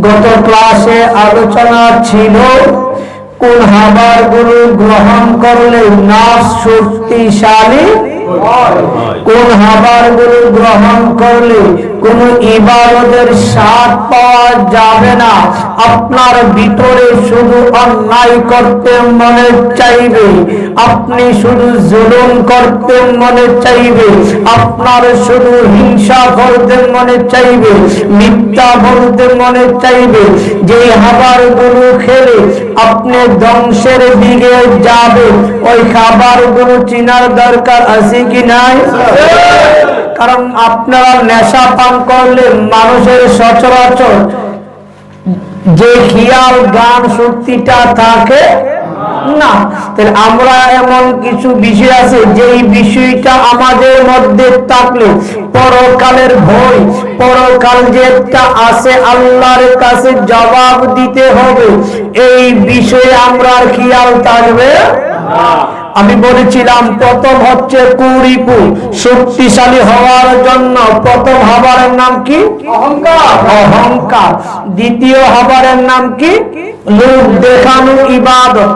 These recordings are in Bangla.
গত ক্লাসে আলোচনা ছিল কোন খাবারগুলো গ্রহণ করলে নফস শক্তিশালী, কোন খাবারগুলো গ্রহণ করলে কোন ইবাদতের স্বাদ পাওয়া যাবে না। আপনার ভিতরে শুধু অন্যায় করতে মনে চাইবে, আপনি শুধু জুলুম করতে মনে চাইবে, আপনার শুধু হিংসা করতে মনে চাইবে, মিথ্যা বলতে মনে চাইবে। যে খাবারগুলো খেলে আপনি ধ্বংসের দিকে যাবে, ওই খাবারগুলো চিনার দরকার আছে কি নাই? কারণ আপনারা নেশা পান করলে মানুষের সচরাচর যে খেয়াল গান শক্তিটা থাকে না, তাহলে আমরা এমন কিছু বিষয় আছে যেই বিষয়টা আমাদের মধ্যে থাকলে পরকালের ভয়, পরকাল যেটা আছে আল্লাহর কাছে জবাব দিতে হবে, এই বিষয়ে আমরা খেয়াল থাকবে। আমি বলেছিলাম প্রথম হচ্ছে কুরিপু, শক্তিশালী হওয়ার জন্য প্রথম খাবারের নাম কি? অহংকার। দ্বিতীয় খাবারের নাম কি? লোক দেখানো ইবাদত।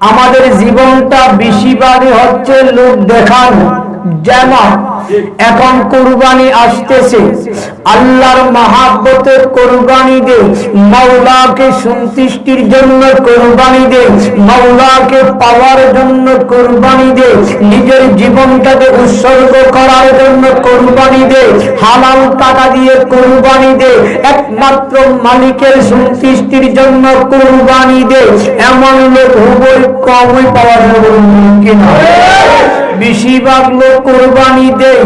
আমাদের জীবনটা বেশিরভাগই হচ্ছে লোক দেখানো। যেমন এখন কুরবানি আসতেছে, আল্লাহর মহাব্বতে কুরবানি দে, মাওলাকে সন্তুষ্টির জন্য কুরবানি দে, মাওলাকে পাওয়ার জন্য কুরবানি দে, নিজের জীবনটাকে উৎসর্গ করার জন্য কুরবানি দে, হালাল টাকা দিয়ে কুরবানি দে, একমাত্র মালিকের সন্তুষ্টির জন্য কুরবানি দে। এমন লোক খুবই কমই পাওয়া যাবে কিনা? বেশিরভাগ লোক কুরবানি দেয়,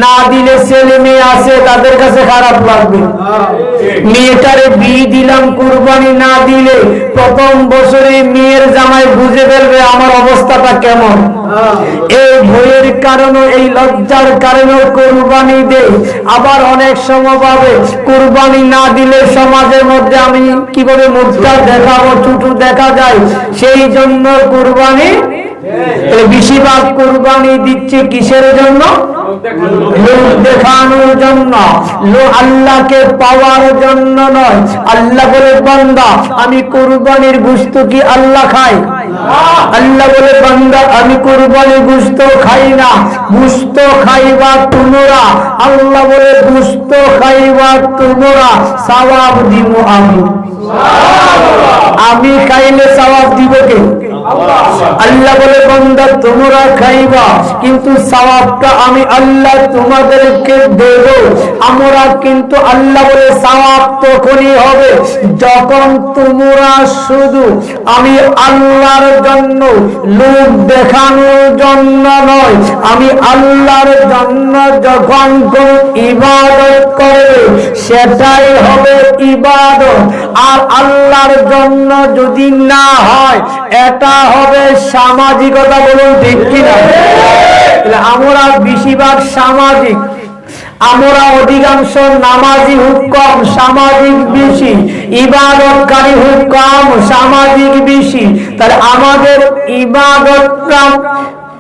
না দিলে ছেলে মেয়ে আছে তাদের কাছে খারাপ লাগবে। মেয়েটারে বিয়ে দিলাম, কুরবানি না দিলে প্রথম বছরে মেয়ের জামাই বুঝে ফেলবে আমার অবস্থাটা কেমন। এই ভয়ের কারণে, এই লজ্জার কারণে কুরবানি দেয়। আবার অনেক সময় ভাবে কুরবানি না দিলে সমাজের মধ্যে আমি কিভাবে মুখটা দেখাবো, ছোট দেখা যায়, সেই জন্য কুরবানি। বেশিরভাগ কুরবানি দিচ্ছে কিসের জন্য? লোক দেখানোর জন্য, আল্লাহকে পাওয়ার জন্য নয়। আল্লাহ বলে বান্দা আমি কুরবানির গোশত কি আল্লাহ খাই? আল্লাহ বলে বান্দা আমি কুরবানির গোশত খাই না, গোশত খাইবা তোমরা। আল্লাহ বলে গোশত খাইবা তোমরা, সওয়াব দিব আমি। আমি খাইলে সওয়াব দিব কে? আল্লাহ বলে বান্দা তোমরা খাইবা, কিন্তু সওয়াবটা আমি আল্লাহ তোমাদেরকে দেব। আমরা কিন্তু আল্লাহ বলে সওয়াব তখনই হবে যখন তোমরা শুধু আমি আল্লাহর জন্য, লোক দেখানোর জন্য নয়, আমি আল্লাহর জন্য যখন কোন ইবাদত করবে সেটাই হবে ইবাদত। আর আল্লাহর জন্য যদি না হয় এটা হবে সামাজিকতা। বলুন ঠিক কিনা? আমরা বেশিরভাগ সামাজিক, আমরা অধিকাংশ নামাজি হুক কম, সামাজিক বেশি, ইবাদতকারী হুক কম, সামাজিক বেশি। তাহলে আমাদের ইবাদতটা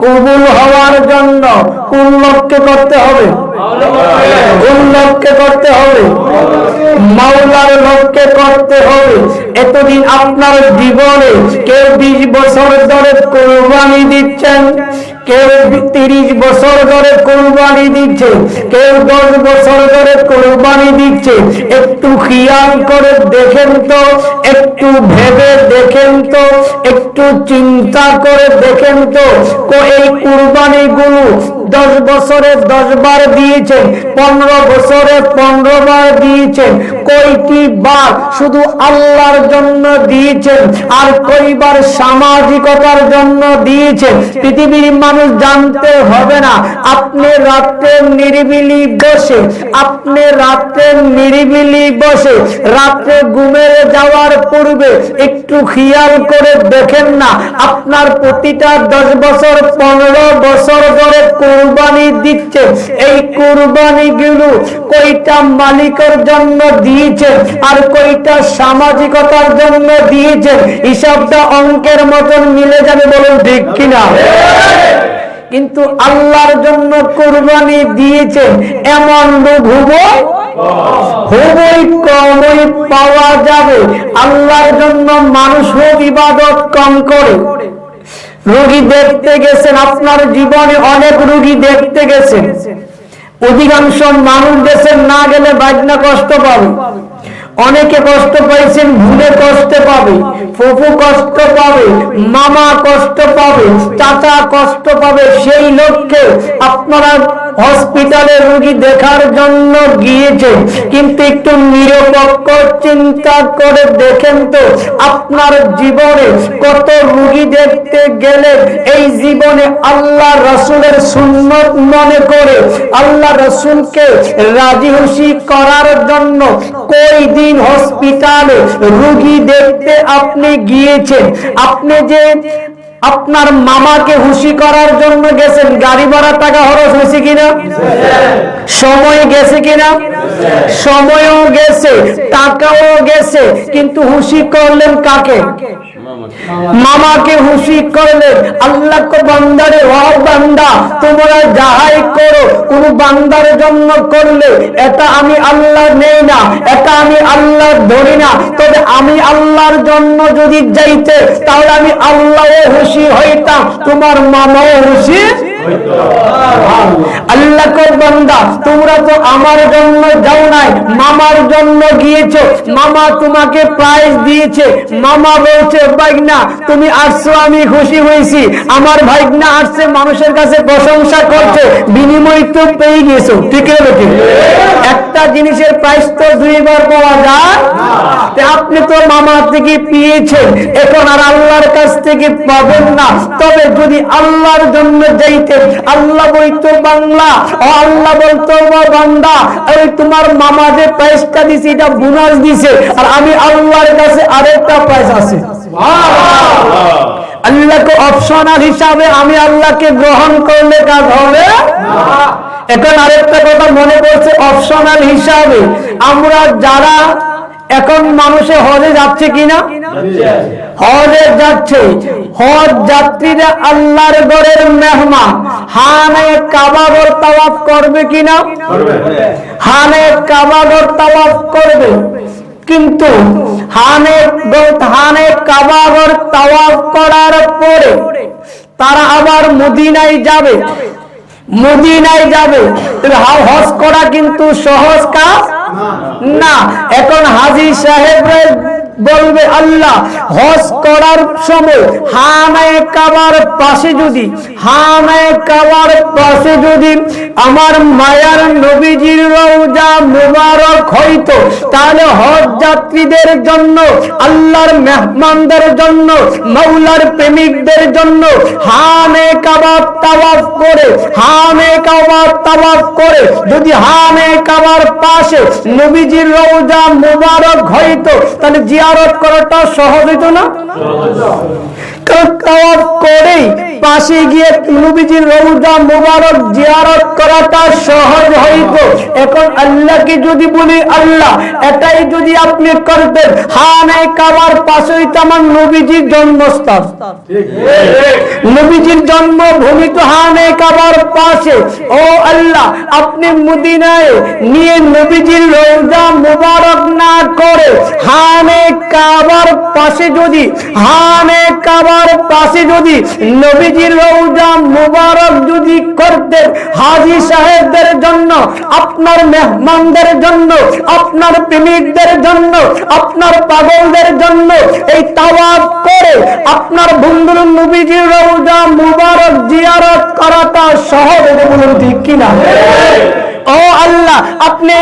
কবুল হওয়ার জন্য কোন লক্ষ্যে করতে হবে? কোন লক্ষ্যে করতে হবে? মাওলার লক্ষ্যে করতে হবে। এতদিন আপনার জীবনে কেউ 20 বছর ধরে কুরবানি দিচ্ছেন, কেউ 30 বছর ধরে কুরবানি দিচ্ছে, কেউ 10 বছর ধরে কুরবানি দিচ্ছে। একটু খেয়াল করে দেখেন তো, একটু ভেবে দেখেন তো, একটু চিন্তা করে দেখেন তো, এই কুরবানি গুলো 10 বছরে 10 বার দিয়েছেন, 15 বছরে 15 বার দিয়েছেন, কয়টি বার শুধু আল্লাহর জন্য দিয়েছেন আর কয়বার সামাজিকতার জন্য দিয়েছেন? পৃথিবীর মানুষ জানতে হবে না। আপনি রাতে নিরিবিলি বসে, আপনি রাতে নিরিবিলি বসে রাতে ঘুমের যাওয়ার পূর্বে একটু খেয়াল করে দেখেন না, আপনার প্রতিটা 10 বছর 15 বছর ধরে কুরবানি দিচ্ছে, এই কুরবানি গুলো কয়টা মালিকের জন্য দিয়েছেন আর কয়টা সামাজিকতার জন্য দিয়েছেন? হিসাবটা অঙ্কের মতন মিলে যাবে। বলুন ঠিক কিনা? কিন্তু আল্লাহর জন্য কুরবানি দিয়েছেন এমন লোক হবো খুবই কমই পাওয়া যাবে। আল্লাহর জন্য মানুষ ইবাদত কম করে। রোগী দেখতে গেছেন, আপনার জীবনে অনেক রোগী দেখতে গেছেন, অধিকাংশ মানুষ দেশের না গেলে বাজনা কষ্ট পাবে। অনেকে কষ্ট পাইছেন, ভুলে কষ্ট পাবে, ফুফু কষ্ট পাবে, মামা কষ্ট পাবে, চাচা কষ্ট পাবে। সেই লোককে আপনারা হসপিটালে রোগী দেখার জন্য গিয়েছেন, কিন্তু একটু নিরপেক্ষ চিন্তা করে দেখেন তো আপনার জীবনে কত রোগী দেখতে গেলে এই জীবনে আল্লাহ রাসূলের সুন্নত মনে করে আল্লাহ রাসূলকে রাজি খুশি করার জন্য কই দিন হসপিটালে রোগী দেখতে আপনি গিয়েছেন। আপনি যে আপনার মামাকে খুশি করার জন্য গেছেন, গাড়ি ভাড়া টাকা খরচ হয়েছে কিনা? সময় গেছে কিনা? সময়ও গেছে, টাকাও গেছে, কিন্তু খুশি করলেন কাকে? মামাকে খুশি করলেন। আল্লাহ কো বান্দারে, ও বান্দা তোমরা যাহাই করো কোন বান্দার জন্য করলে এটা আমি আল্লাহ নেই না, এটা আমি আল্লাহ ধরি না। তবে আমি আল্লাহর জন্য যদি যাইতে তাহলে আমি আল্লাহও খুশি হইতাম, তোমার মামাও খুশি। আল্লাহ কো বান্দা তোমরা তো আমার জন্য যাও নাই, মামার জন্য গিয়েছো, মামা তোমাকে প্রাইজ দিয়েছে। মামা বলছে ভাগনা তুমি আসছো, আমি খুশি হয়েছি। আমার ভাগনা আসছে, মানুষের কাছে প্রশংসা করছে, বিনিময় তো পেয়ে গেছো। ঠিক আছে, একটা জিনিসের প্রাইজ তো দুইবার পাওয়া যায়। আপনি তো মামা থেকে পেয়েছেন, এখন আর আল্লাহর কাছ থেকে পাবেন না। তবে যদি আল্লাহর জন্য যাইতে আল্লাহ বলতো বাংলা, ও আল্লাহ বলতো বান্দা ওই তোমার মামা যে প্রাইজটা দিছে এটা বোনাস দিছে, আর আমি আল্লাহর কাছে আরেকটা প্রাইজ আছে। আল্লাহকে অপশনাল হিসাবে আমি আল্লাহকে গ্রহণ করলে কাজ হবে না। এখন আরেকটা কথা মনে পড়ছে, অপশনাল হিসাবে আমরা যারা এখন মানুষে হজে যাচ্ছে কিনা? হজে যাচ্ছে। হজ যাত্রীরা আল্লাহর ঘরের মেহমান, হানে কাবা ঘর তাওয়াফ করবে কিনা? হানে কাবা ঘর তাওয়াফ করবে, কিন্তু হানে কাবা ঘর তাওয়াফ করার পরে তারা আবার মদিনায় যাবে। মদিনায় যাবে, হজ করা কিন্তু সহজ কাজ না। এখন হাজী সাহেব বলবে আল্লাহ হজ করার সময় হানায়ে কাবার পাশে যদি আমার মায়ার নবীজির রওজা মুবারক হইতো, তাহলে হজ যাত্রীদের জন্য, আল্লাহর মেহমানদের জন্য, মাওলার প্রেমিকদের জন্য হানায়ে কাবা তাওয়াফ করে যদি হানায়ে কাবার পাশে নবীজির রওজা মুবারক হইতো, তাহলে জিয়ারত করাটা সহজ হইতো না? তাওয়াফ করে পাশে গিয়ে নবীজির রওজা মুবারক জিয়ারত করাটা সহজ হইতো। এখন আল্লাহকে যদি বলি আল্লাহ এটাই যদি আপনি করতেন, হানায়ে কাবার পাশে হইতো আমার নবীজির জন্মস্থান, নবীজির জন্মভূমি তো হানায়ে কাবার পাশে। ও আল্লাহ আপনি মদিনায় নিয়ে নবীজির রওজা মুবারক না করে হানায়ে কাবার পাশে যদি নবীজির রওজা মুবারক যদি করতেন, হাজী সাহেবদের জন্য, আপনার মেহমানদের জন্য, আপনার প্রেমিকদের জন্য, আপনার পাগলদের জন্য এই তাওয়াফ করে আপনার বন্ধুর নবীজির রওজা মুবারক জিয়ারত করাটা সহজ, বলুন ঠিক কিনা? ও আল্লাহ আপনি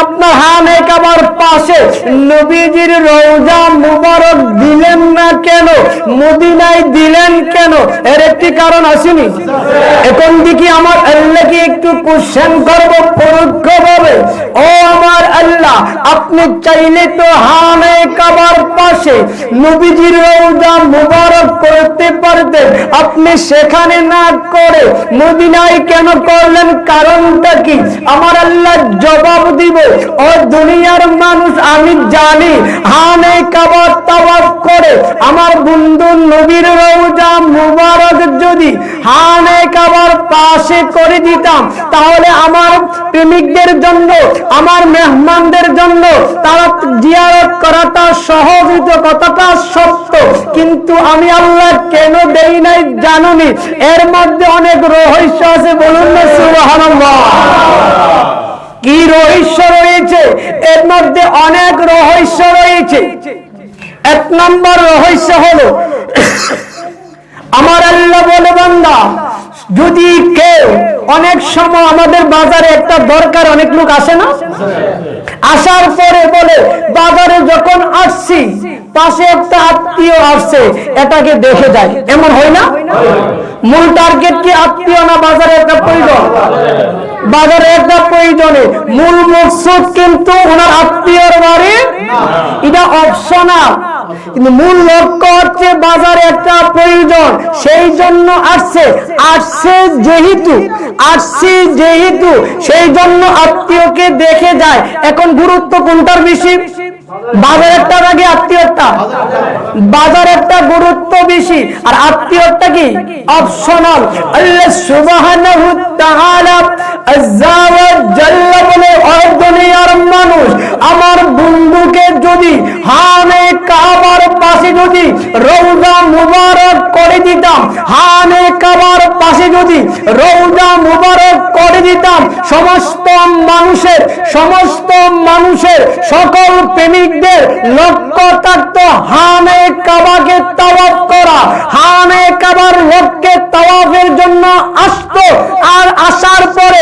আপনার হানায়ে কাবার পাশে নবীজির রওজা মুবারক দিলেন না কেন? মদিনায় দিলেন কেন? এর একটি কারণ আসেনি? এখন দেখি আমার আল্লাহকে একটু কোশ্চেন করব পরোক্ষভাবে। ও আমার আল্লাহ আপনি চাইলে তো হানায়ে কাবার পাশে নবীজির রওজা মুবারক করতে পারতেন, আপনি সেখানে না করে মদিনায় কেন করলেন? কারণটা কি? আমার আল্লাহ জবাব দিব, ও দুনিয়ার মানুষ আমি জানি হানায়ে কাবা তাওয়াফ করে আমার বন্ধু নবীর রওজা মুবারক যদি খানে কাবার পাশে করে দিতাম, তাহলে আমার প্রেমিকদের জন্য, আমার মেহমানদের জন্য তারা জিয়ারত করাটা সহজ, কথাটা সত্য। কিন্তু আমি আল্লাহ কেন দেই নাই জানুনি? এর মধ্যে অনেক রহস্য আছে, বলুন না সুবহানাল্লাহ। কি রহস্য রয়েছে এর মধ্যে? অনেক রহস্য রয়েছে। এক নম্বর রহস্য হলো, আমার আল্লাহ বলে, বান্দা যদি কেউ, অনেক সময় আমাদের বাজারে একটা দরকার, অনেক লোক আসে না, আসার পরে বলে বাজারে যখন আসছি পাশে একটা আত্মীয় আসছে, এটাকে দেখে যায়, এমন হয় না? মূল টার্গেট কি আত্মীয় না বাজারে একটা প্রয়োজন? বাজারে একটা প্রয়োজনে মূল মকসুদ কিন্তু ওনার আত্মীয়র বাড়ি, এটা অপশনাল। কিন্তু মূল লক্ষ্য হচ্ছে বাজারে একটা প্রয়োজন, সেই জন্য আসছে যেহেতু সেই জন্য আত্মীয়কে দেখে যায়। এখন গুরুত্ব কোনটার বেশি? বাজারেরটা নাকি আত্মীয়টা? বাজারেরটা গুরুত্ব বেশি, আর আত্মীয়টা কি অপশনাল। আল্লাহ সুবহানাহু ওয়া তাআলা আযজা ওয়া জাল্লা বলে, ও দুনিয়ার মানুষ, আমার বন্ধুকে যদি খানে কাবার পাশে যদি রওজা মুবারক করে দিতাম, খানে কাবার পাশে যদি রওজা মুবারক করে দিতাম, সমস্ত মানুষের সকল প্রেমিকদের লক্ষ্য থাকতো খানে কাবাকে তাওয়াফ করা, খানে কাবার লক্ষ্যে তাওয়াফের জন্য আসতো। আর আসার পরে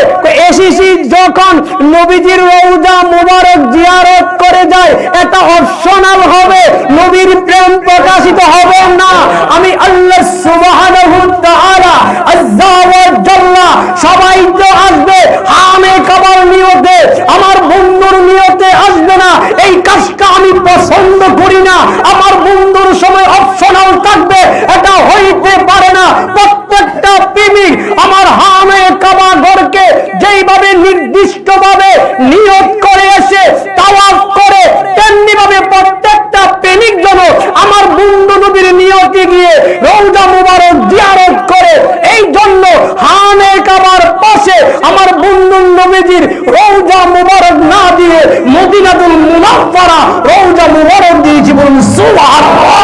এসেছি যখন নবীজির রওজা মুবারক জিয়ারত করে যায়, এটা অপশনাল হবে, নবীর প্রেম প্রকাশিত হবে না। আমি আল্লাহ সুবহানাহু ওয়া তাআলা আযজা ওয়া জাল্লা, সবাই তো আসবে খানে কাবার নিয়তে, আমার বন্ধুর নিয়তে আসবে না। এই কাজটা আমি পছন্দ করি না। আমার বন্ধুর সময় অপশনাল থাকবে, এটা হইতে পারে না। প্রত্যেকটা প্রেমিক আমার খানে কাবা ঘরকে যেইভাবে নির্দিষ্টভাবে নিয়ত করে এসে তাওয়াফ করে, তেমনি ভাবে প্রত্যেকটা প্রেমিক যেন আমার বন্ধু নবীর নিয়তে গিয়ে রওজা মুবারক জিয়ারত করে। এই জন্য খানে কাবার পাশে আমার বন্ধু নবীজির রওজা মুবারক না দিয়ে মদিনাতুল মুনাওয়ারা রওজা মুবারক দিয়েছি। বলুন সুবহানাল্লাহ।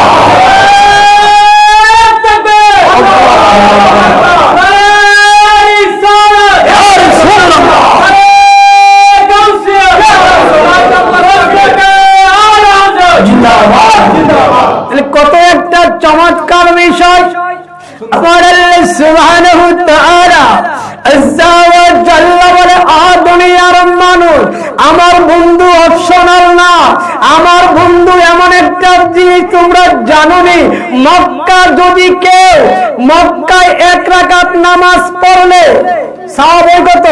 কত একটা চমৎকার বিষয়। আমার আল্লাহ সুবহানাহু ওয়া তাআলা আযজা ওয়া জাল্লা বলে, আ দুনিয়ার মানুষ, আমার বন্ধু অপশনাল না। আমার বন্ধু এমন একটা জিনিস তোমরা জানোনি, মক্কা যদি কেউ মক্কায় 1 রাকাত নামাজ পড়লে সওয়াব কত?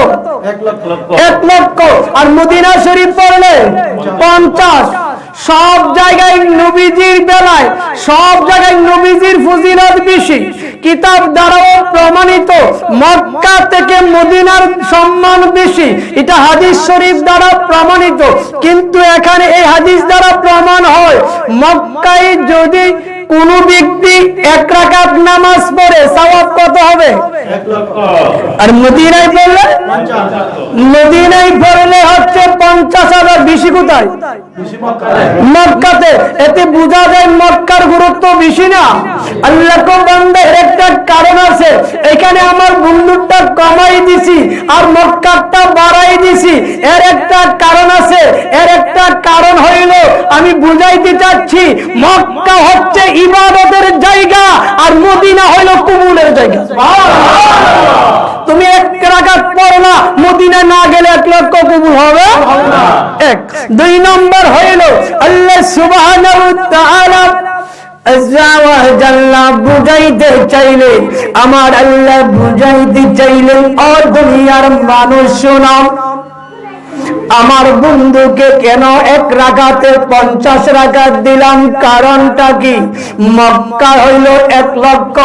1 লক্ষ। আর মদিনা শরীফ পড়লে 50। সব জায়গায় নবীজির বেলায়, সব জায়গায় নবীজির ফজিলত বেশি। কিতাব দ্বারাও প্রমাণিত, মক্কা থেকে মদিনার সম্মান বেশি, এটা হাদিস শরীফ দ্বারা প্রমাণিত। কিন্তু এখানে এই হাদিস দ্বারা প্রমাণ হয়, মক্কায় যদি কোন ব্যক্তি 1 রাকাত নামাজ পড়ে সওয়াব কত হবে? 1 লক্ষ। আর মদিনায় পড়লে হচ্ছে 50,000। বেশি কোথায়? মক্কাতে। এতে বোঝা যায় মক্কার গুরুত্ব বেশি না। আল্লাহ কো বান্দা, এর একটা কারণ আছে। এখানে আমার বন্ধুটা কমাই দিছি আর মক্কাটা বাড়াই দিছি, এর একটা কারণ আছে। এর একটা কারণ হইল, আমি বুঝাইতে চাচ্ছি, মক্কা হচ্ছে ইবাদতের জায়গা আর মদিনা হইল কবুলের জায়গা। তুমি 1 রাকাত পড়লা, মদিনা না গেলে 1 লক্ষ কবুল হবে? 1। 2 নম্বর হইল, আল্লাহ সুবহানাহু ওয়া তাআলা আযজা ওয়া জাল্লা বুঝাইতে চাইলেন, আমার আল্লাহ বুঝাইতে চাইলেন, ও দুনিয়ার মানুষ শোনো, আমার বন্ধুকে কেন 1 রাকাতে 50 রাকাত দিলাম? কারণটা কি? মক্কা হইল 1 লক্ষ,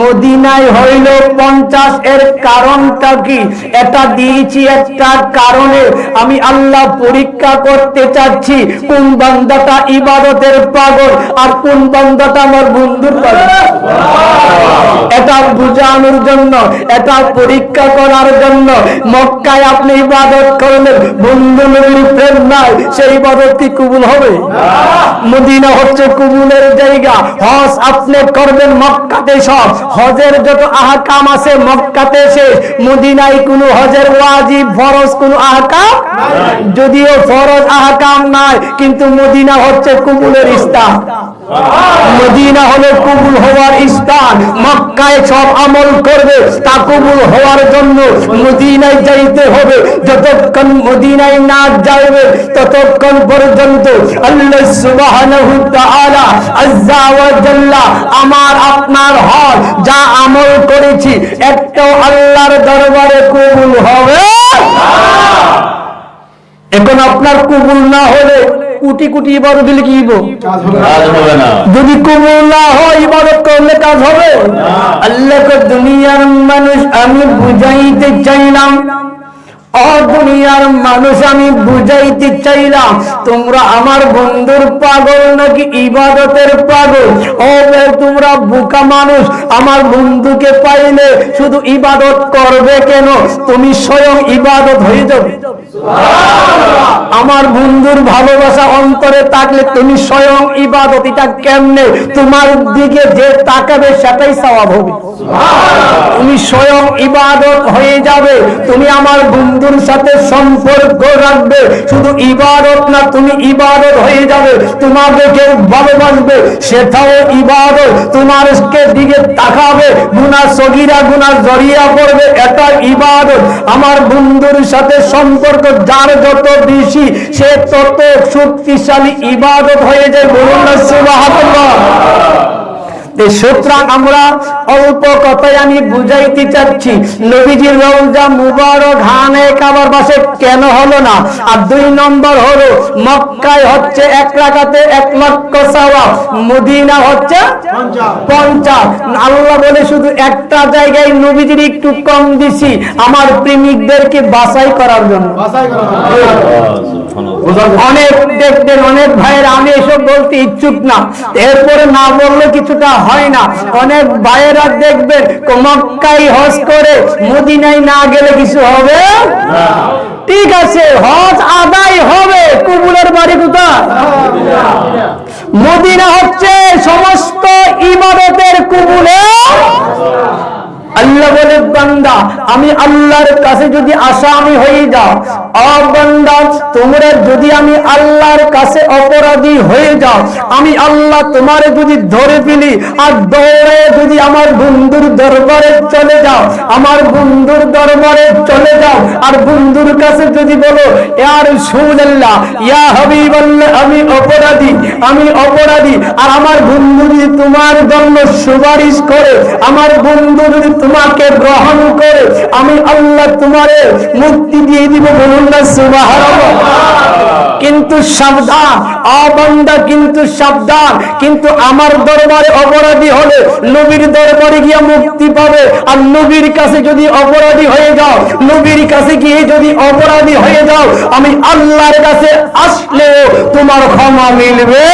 মদিনায় হইল 50। এর কারণটা কি? এটা দিয়েছি একটা কারণে। আমি আল্লাহ পরীক্ষা করতে চাচ্ছি কোন বান্দাটা ইবাদতের পাগল আর কোন বান্দাটা আমার বন্ধুর পাগল। এটা বুঝানোর জন্য, এটা পরীক্ষা করার জন্য। মক্কায় আপনি ইবাদত করলেন, বন্ধু নবীর প্রেম নাই, সেই ইবাদত কি কবুল হবে? মদিনা হচ্ছে কবুলের জায়গা। হজ আপনি করবেন মক্কাতে, সব হজের যত আহকাম আছে মক্কাতে শেষ। মদিনায় কোনো হজের ওয়াজিব ফরজ কোনো আহকাম, যদিও ফরজ আহকাম নাই, কিন্তু মদিনা হচ্ছে কবুলের স্থান। মদিনা হলো কবুল হওয়ার স্থান। মক্কায় সব আমল করবে, তা কবুল হওয়ার জন্য মদিনায় যাইতে হবে। যতক্ষণ মদিনায় না যাবে ততক্ষণ পর্যন্ত আল্লাহ সুবহানাহু তাআলা আযজা ওয়া জাল্লা আমার আপনার হল যা আমল করেছি একটাও আল্লাহর দরবারে কবুল হবে না। এখন আপনার কবুল না হলে কোটি কোটি ইবাদত দিলে কি কাজ হবে না। যদি কবুল না হয় ইবাদত করলে কাজ হবে না। আল্লাহকে দুনিয়ার মানুষ আমি বুঝাইতে চাইলাম, ও দুনিয়ার মানুষ আমি বুঝাইতে চাইলাম, তোমরা আমার বন্ধুর পাগল নাকি ইবাদতের পাগল? ও তোমরা বোকা মানুষ, আমার বন্ধুকে পাইলে শুধু ইবাদত করবে কেন? তুমি স্বয়ং ইবাদত হয়ে যাবে। আমার বন্ধুর ভালোবাসা অন্তরে থাকলে তুমি স্বয়ং ইবাদত। এটা কেমনে? তোমার দিকে যে তাকাবে সেটাই সওয়াব হবে। তুমি স্বয়ং ইবাদত হয়ে যাবে। তুমি আমার বন্ধুর সাথে সম্পর্ক রাখবে, শুধু ইবাদত না, তুমি ইবাদত হয়ে যাবে। তোমাকে কেউ ভালোবাসবে, সেটাও ইবাদত। তোমার দিকে তাকাবে, গুনাহ সগীরা গুনাহ জড়িয়া পড়বে, এটা ইবাদত। আমার বন্ধুর সাথে সম্পর্ক যার যত বেশি, সে তত শক্তিশালী ইবাদত হয়ে যায়। বলুন না সুবহানাল্লাহ। সুতরাং আমরা অল্প কথায় আমি বুঝাইতে চাচ্ছি, নবীজির রওজা মুবারক খানে কাবার পাশে কেন হলো না? আর 2 নম্বর হলো মক্কায় হচ্ছে 1 রাকাতে 1 লক্ষ সওয়াব, মদিনা হচ্ছে 50। আল্লাহ বলে শুধু একটা জায়গায় নবীজির একটু কম দিছি, আমার প্রেমিকদেরকে বাছাই করার জন্য। অনেক দেখবেন অনেক ভাইয়ের, আমি এসব বলতে ইচ্ছুক না, এরপরে না বললে কিছুটা হয় না। অনেক ভাইয়েরা দেখবেন মক্কায় হজ করে মদিনায় না গেলে কিছু হবে না। ঠিক আছে, হজ আদায় হবে, কবুলের বাড়ি কোথায়? মদিনা হচ্ছে সমস্ত ইবাদতের কবুলের। আল্লাহ বলে বান্দা আমি আল্লাহর কাছে যদি আসামি হয়ে যাও, ও বান্দা তোমরা যদি আমি আল্লাহর কাছে অপরাধী হয়ে যাও, আমি আল্লাহ তোমারে যদি ধরে ফেলি আর দৌড়ে যদি আমার বন্ধুর দরবারে চলে যাও, আমার বন্ধুর দরবারে চলে যাও আর বন্ধুর কাছে যদি বলো ইয়া রাসূলুল্লাহ ইয়া হাবিবাল্লাহ আমি অপরাধী, আমি অপরাধী, আর আমার বন্ধু যদি তোমার জন্য সুপারিশ করে, আমার বন্ধু যদি তোমাকে গ্রহণ করে, আমি আল্লাহ তোমারে মুক্তি দিয়ে দিব। বলুন না সুবহানাল্লাহ। কিন্তু সাবধান ও বান্দা, কিন্তু সাবধান, কিন্তু আমার দরবারে অপরাধী হলে নবীর দরবারে গিয়ে মুক্তি পাবে। আর নবীর কাছে যদি অপরাধী হয়ে যাও, নবীর কাছে গিয়ে যদি অপরাধী হয়ে যাও, আমি আল্লাহর কাছে আসলেও তোমার ক্ষমা মিলবে।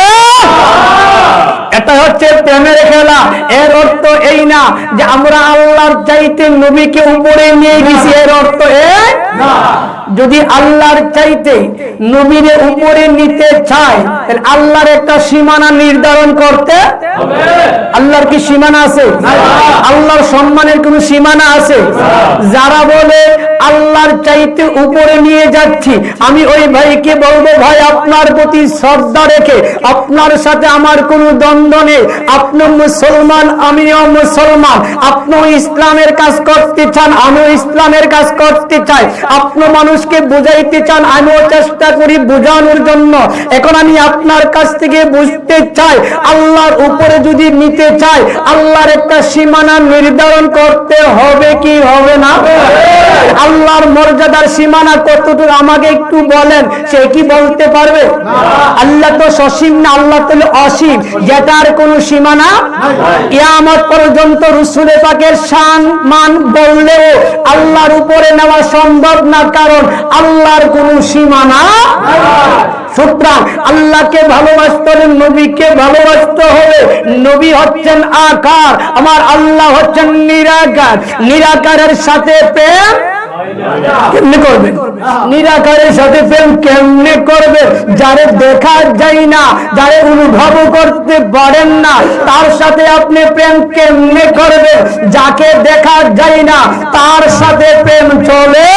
এটা হচ্ছে প্রেমের খেলা। এর অর্থ এই না যে আমরা আল্লাহর চাইতে নবীকে উপরে নিয়ে গেছি, এর অর্থ এই না। যদি আল্লাহর চাইতে নবীরে উপরে নিতে চায়, তাহলে আল্লাহর একটা সীমানা নির্ধারণ করতে হবে। আল্লাহর কি সীমানা আছে? আল্লাহর সম্মানের কোন সীমানা আছে? যারা বলে আল্লাহর চাইতে উপরে নিয়ে যাচ্ছি, আমি ওই ভাইকে বলবো ভাই আপনার প্রতি শ্রদ্ধা রেখে আপনার সাথে আমার কোনো দ্বন্দ্ব বন্ধনে আপনি মুসলমান আমিও মুসলমান, আপনি ইসলামের কাজ করতে চান আমিও ইসলামের কাজ করতে চাই, আপনি মানুষকে বুঝাইতে চান আমিও চেষ্টা করি বোঝানোর জন্য। এখন আমি আপনার কাছ থেকে বুঝতে চাই, আল্লাহর উপরে যদি নিতে চাই আল্লাহর একটা সীমানা নির্ধারণ করতে হবে কি হবে না? আল্লাহর মর্যাদার সীমানা কতটুকু আমাকে একটু বলেন, সে কি বলতে পারবে? আল্লাহ তো সসীম না, আল্লাহ তো অসীম, যেটার কোনো সীমানা কিয়ামত পর্যন্ত। রাসূল পাকের শান মান বললেও আল্লাহর উপরে নেওয়া সম্ভব না, কারণ আল্লাহর কোনো সীমানা। সুতরাং আল্লাহকে ভালোবাসতে হলে নবীকে ভালোবাসতে হবে। নবী হচ্ছেন আকার, আমার আল্লাহ হচ্ছেন নিরাকার। নিরাকারের সাথে প্রেম কেমনে করবে? নিরাকারের সাথে প্রেম কেমনে করবে? যারে দেখা যায় না, যারে অনুভব করতে পারেন না, তার সাথে আপনি প্রেম কেমনে করবে? যাকে দেখা যায় না তার সাথে প্রেম চলে।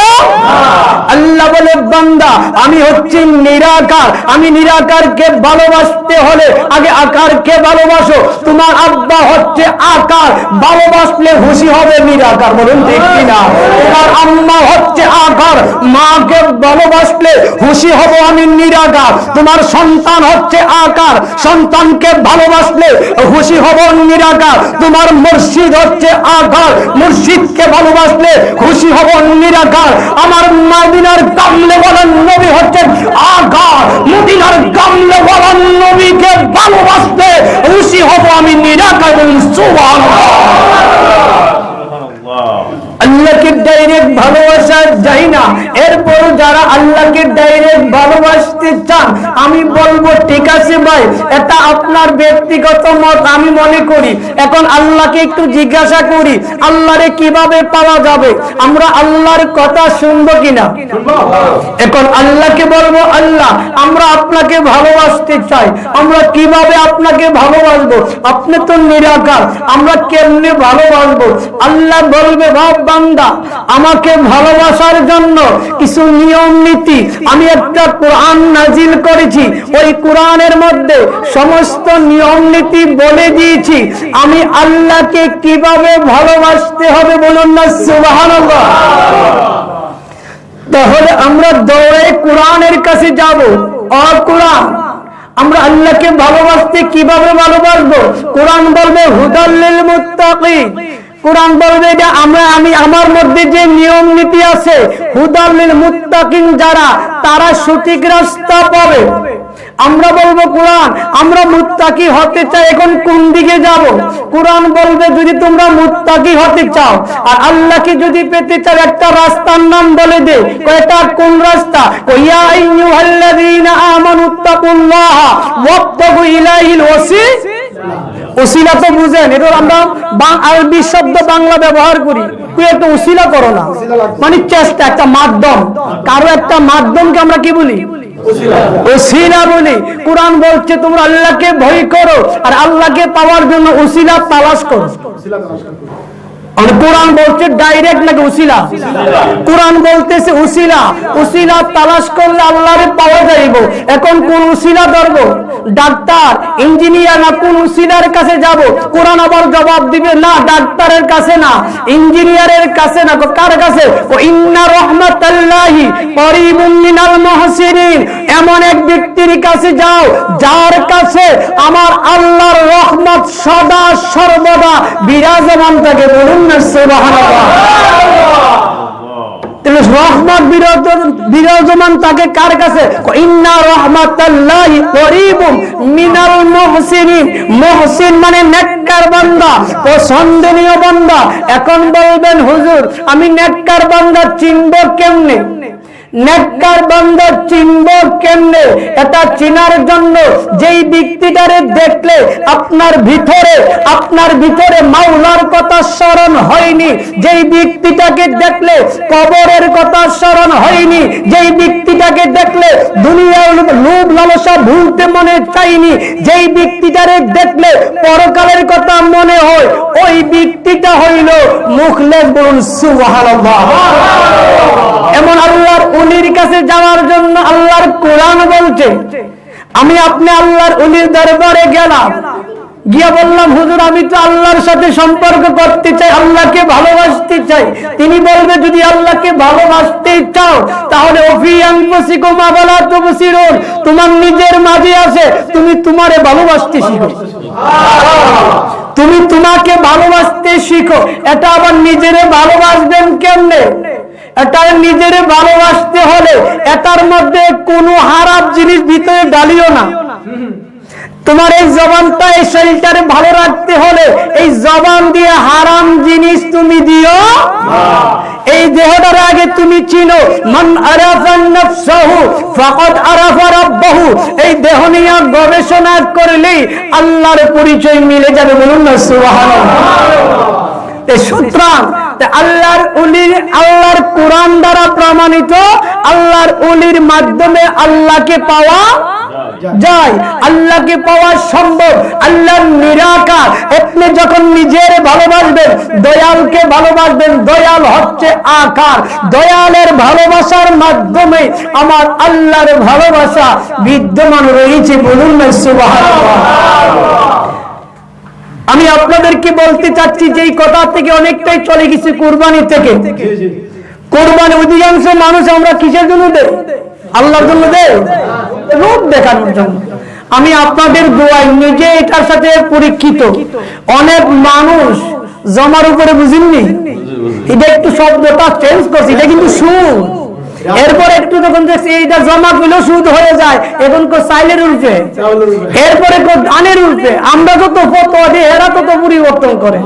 আল্লাহ বলে বান্দা আমি হচ্ছি নিরাকার, আমি নিরাকারকে ভালোবাসতে হলে আগে আকারকে ভালোবাসো। তোমার আব্বা হচ্ছে আকার, ভালোবাসলে খুশি হবে নিরাকার, বলুন ঠিক কিনা? তোমার আম্মা হচ্ছে আকার, মাকে ভালোবাসলে খুশি হব আমি নিরাকার। তোমার সন্তান হচ্ছে আকার, সন্তানকে ভালোবাসলে খুশি হব নিরাকার। তোমার মুর্শিদ হচ্ছে আকার, মুর্শিদকে ভালোবাসলে খুশি হব নিরাকার। আমার মদিনার কামলে বলেন নবী হচ্ছেন আকার, মদিনার কামলে বলেন নবীকে ভালোবাসলে খুশি হব আমি নিরাকার। সুবহানাল্লাহ। আল্লাহকে ডাইরেক্ট ভালোবাসা যায় না, এরপর যারা আল্লাহকে ডাইরেক্ট ভালোবাসতে চান আমি বলবো ঠিক আছে ভাই, এটা আপনার ব্যক্তিগত মত আমি মনে করি। এখন আল্লাহকে একটু জিজ্ঞাসা করি আল্লাহরে কিভাবে পাওয়া যাবে, আমরা আল্লাহর কথা শুনবো কিনা? এখন আল্লাহকে বলবো আল্লাহ আমরা আপনাকে ভালোবাসতে চাই, আমরা কিভাবে আপনাকে ভালোবাসবো? আপনি তো নিরাকার, আমরা কেমনে ভালোবাসবো? আল্লাহ বলবে বাপ বান্দা আমাকে ভালোবাসার জন্য কিছু নিয়ম নীতি আমি একটা কোরআন নাজিল করেছি, ওই কোরআনের মধ্যে সমস্ত নিয়ম নীতি বলে দিয়েছি আমি আল্লাহকে কিভাবে ভালোবাসতে হবে, বলুন না সুবহানাল্লাহ। তাহলে আমরা দৌড়ে কোরআনের কাছে যাব। ও কোরআন, আমরা আল্লাহকে ভালোবাসতে কিভাবে ভালোবাসবো? কোরআন বলবে হুদাল লিল মুত্তাকিন, কোরআন বলবে যে আমি আমার মধ্যে যে নিয়ম নীতি আছে হুদাল লিল মুত্তাকিন, যারা তারা সঠিক রাস্তা পাবে। আমরা বলবো কোরআন আমরা মুত্তাকি হতে চাই, এখন কোন দিকে যাব? কোরআন বলবে যদি তোমরা মুত্তাকি হতে চাও আর আল্লাহকে যদি পেতে চাও একটা রাস্তার নাম বলে দে, এটা কোন রাস্তা? ইয়া আইয়ুহাল্লাযীনা আমানুত্তাকুল্লাহা ওয়াবতাগু ইলাইহিল ওসিলা। তো বুঝেন, এটা আমরা আরবি শব্দ বাংলা ব্যবহার করি, তুই একটা ওসিলা করো না, মানে চেষ্টা, একটা মাধ্যম, কারো একটা মাধ্যমকে আমরা কি বলি? ওসিলা বলি। কোরআন বলছে তোমরা আল্লাহকে ভয় করো আর আল্লাহকে পাওয়ার জন্য ওসিলা তালাশ করো। কোরআন বলছে ডাইরেক্ট নাকি উসিলা? কোরআন বলতেছে উসিলা, উসিলা তালাশ করলে আল্লাহরে পাওয়া যাইব। এখন কোন উসিলা ধরব? ডাক্তার ইঞ্জিনিয়ার না কোন উসিলার কাছে যাব? কোরআন আবার জবাব দিবে না ডাক্তারের কাছে না, ইঞ্জিনিয়ারের কাছে না, কার কাছে? ও ইন্না রাহমাতাল্লাহি করিবুম মিনাল মুহসিনিন, এমন এক ব্যক্তির কাছে যাও যার কাছে আমার আল্লাহর রহমত সদা সর্বদা বিরাজমান থাকে, বলুন না সুবহানাল্লাহ। রহমত বিরাজমান থাকে কার কাছে? ইন্না রাহমাতাল্লাহি করিবুম মিনাল মুহসিনিন, মুহসিন মানে নেককার বান্দা, পছন্দনীয় বান্দা। এখন বলবেন হুজুর আমি নেককার বান্দা চিনব কেমনে? নেককার বান্দা চিনব কেমনে? এটা চিনার জন্য যেই ব্যক্তিটারে দেখলে আপনার ভিতরে মাওলার কথা স্মরণ হয়নি, যেই ব্যক্তিটাকে দেখলে কবরের কথা স্মরণ হয়নি, যেই ব্যক্তিটাকে দেখলে দুনিয়ার লোভ লালসা ভুলতে মনে চাইনি, যেই ব্যক্তিটারে দেখলে পরকালের কথা মনে হয়, ওই ব্যক্তিটা হইল মুখলেস, বলুন সুবহানাল্লাহ। এমন আল্লাহর ওলির কাছে যাওয়ার জন্য আল্লাহর কোরআন বলছে আমি আপনি আল্লাহর ওলির দরবারে গেলাম, গিয়া বললাম, হুজুর আমি তো আল্লাহর সাথে সম্পর্ক করতে চাই, আল্লাহকে ভালোবাসতে চাই। তিনি বলবে, যদি আল্লাহকে ভালোবাসতে চাও তাহলে ওফি আনফুসিকুম আফালা তুবসিরুন, তোমার নিজের মাঝে আছে, তুমি তোমারে ভালোবাসতে শিখো। তুমি তোমাকে ভালোবাসতে শিখো। এটা আবার নিজেরে ভালোবাসবেন কেমনে? এটা নিজেরে ভালোবাসতে হলে এটার মধ্যে কোনো হারাম জিনিস ভিতরে ডালিও না। তোমার এই জবানটা, এই শরীরটারে ভালো রাখতে হলে এই জবান দিয়ে হারাম জিনিস তুমি দিও। এই দেহটার আগে তুমি চিনো, মান আরাফা নাফসাহু ফাকাদ আরাফা রাব্বাহু। এই দেহ নিয়ে গবেষণা করলেই আল্লাহর পরিচয় মিলে যাবে। বলুন না সুবহানাল্লাহ। সুতরাং আল্লাহর ওলির, আল্লাহর কোরআন দ্বারা প্রমাণিত, আল্লাহর ওলির মাধ্যমে আল্লাহকে পাওয়া যায়, আল্লাহকে পাওয়া সম্ভব। আল্লাহর নিরাকার, আপনি যখন নিজের ভালোবাসবেন, দয়ালকে ভালোবাসবেন, দয়াল হচ্ছে আকার, দয়ালের ভালোবাসার মাধ্যমে আমার আল্লাহর ভালোবাসা বিদ্যমান রয়েছে। বলুন না সুবহানাল্লাহ। আমি আপনাদেরকে বলতে চাচ্ছি যে এই কথা থেকে অনেকটাই চলে গেছে কুরবানি থেকে। কুরবানি অধিকাংশ মানুষ আমরা কিসের জন্য দেই? আল্লাহর জন্য দেই, লোক দেখানোর জন্য। আমি আপনাদের দোয়াই নিজে এটার সাথে পরীক্ষিত। অনেক মানুষ জমার উপরে, বুঝেননি, এটা একটু শব্দটা চেঞ্জ করছি, এটা কিন্তু সুদ। এরপর একটু যখন দেখছি এইটা জমা করলেও সুদ হয়ে যায়, এখন চাইলের উল্টে, এরপরে ধানের উল্টে। আমরা যত ফতোয়া দিই এরা তত পরিবর্তন করে।